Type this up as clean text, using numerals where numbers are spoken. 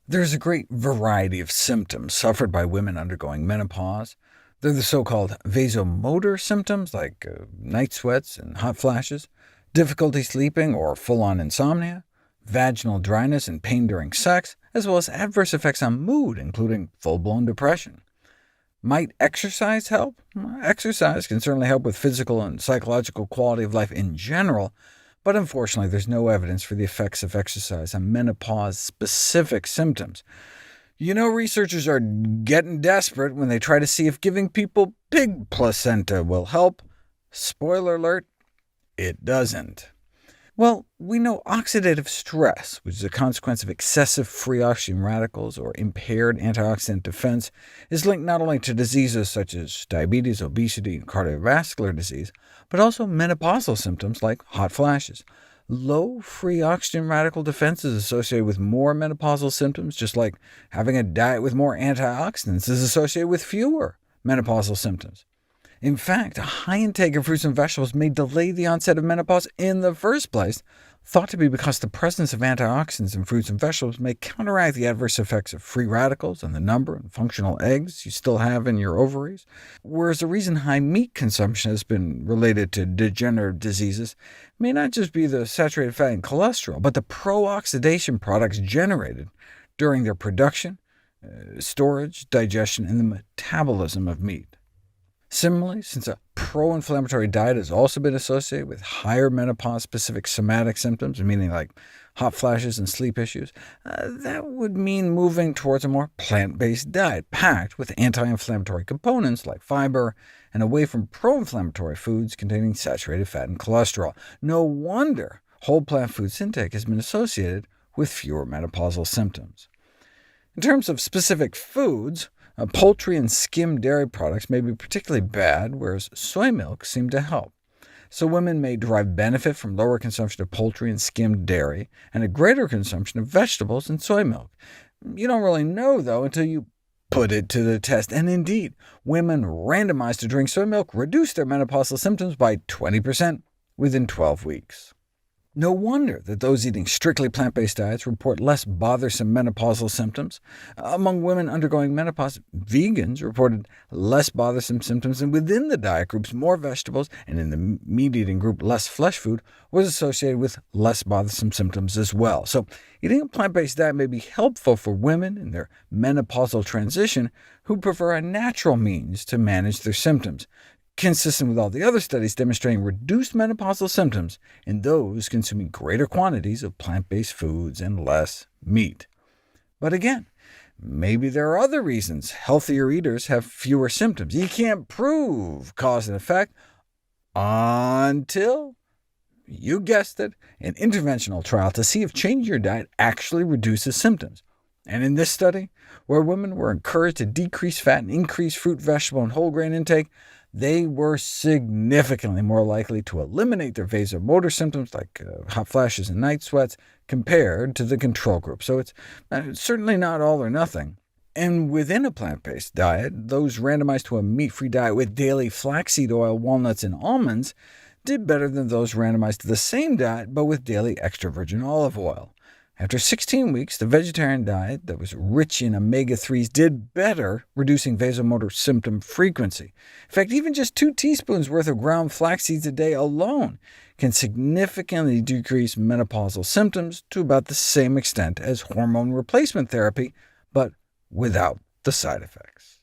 There's a great variety of symptoms suffered by women undergoing menopause. They're the so-called vasomotor symptoms, like night sweats and hot flashes, difficulty sleeping or full-on insomnia, vaginal dryness and pain during sex, as well as adverse effects on mood, including full-blown depression. Might exercise help? Exercise can certainly help with physical and psychological quality of life in general, but unfortunately there's no evidence for the effects of exercise on menopause-specific symptoms. Researchers are getting desperate when they try to see if giving people pig placenta will help. Spoiler alert, it doesn't. Well, we know oxidative stress, which is a consequence of excessive free oxygen radicals or impaired antioxidant defense, is linked not only to diseases such as diabetes, obesity, and cardiovascular disease, but also menopausal symptoms like hot flashes. Low free oxygen radical defense is associated with more menopausal symptoms, just like having a diet with more antioxidants is associated with fewer menopausal symptoms. In fact, a high intake of fruits and vegetables may delay the onset of menopause in the first place, thought to be because the presence of antioxidants in fruits and vegetables may counteract the adverse effects of free radicals on the number and functional eggs you still have in your ovaries, whereas the reason high meat consumption has been related to degenerative diseases may not just be the saturated fat and cholesterol, but the pro-oxidation products generated during their production, storage, digestion, and the metabolism of meat. Similarly, since a pro-inflammatory diet has also been associated with higher menopause-specific somatic symptoms, meaning like hot flashes and sleep issues, that would mean moving towards a more plant-based diet, packed with anti-inflammatory components like fiber, and away from pro-inflammatory foods containing saturated fat and cholesterol. No wonder whole plant foods intake has been associated with fewer menopausal symptoms. In terms of specific foods, poultry and skim dairy products may be particularly bad, whereas soy milk seem to help. So women may derive benefit from lower consumption of poultry and skimmed dairy, and a greater consumption of vegetables and soy milk. You don't really know, though, until you put it to the test. And indeed, women randomized to drink soy milk reduced their menopausal symptoms by 20% within 12 weeks. No wonder that those eating strictly plant-based diets report less bothersome menopausal symptoms. Among women undergoing menopause, vegans reported less bothersome symptoms, and within the diet groups, more vegetables, and in the meat-eating group, less flesh food, was associated with less bothersome symptoms as well. So eating a plant-based diet may be helpful for women in their menopausal transition who prefer a natural means to manage their symptoms, consistent with all the other studies demonstrating reduced menopausal symptoms in those consuming greater quantities of plant-based foods and less meat. But again, maybe there are other reasons healthier eaters have fewer symptoms. You can't prove cause and effect until, you guessed it, an interventional trial to see if changing your diet actually reduces symptoms. And in this study, where women were encouraged to decrease fat and increase fruit, vegetable, and whole grain intake, they were significantly more likely to eliminate their vasomotor symptoms, like hot flashes and night sweats, compared to the control group. So it's certainly not all or nothing. And within a plant-based diet, those randomized to a meat-free diet with daily flaxseed oil, walnuts, and almonds did better than those randomized to the same diet, but with daily extra virgin olive oil. After 16 weeks, the vegetarian diet that was rich in omega-3s did better, reducing vasomotor symptom frequency. In fact, even just 2 teaspoons worth of ground flax seeds a day alone can significantly decrease menopausal symptoms to about the same extent as hormone replacement therapy, but without the side effects.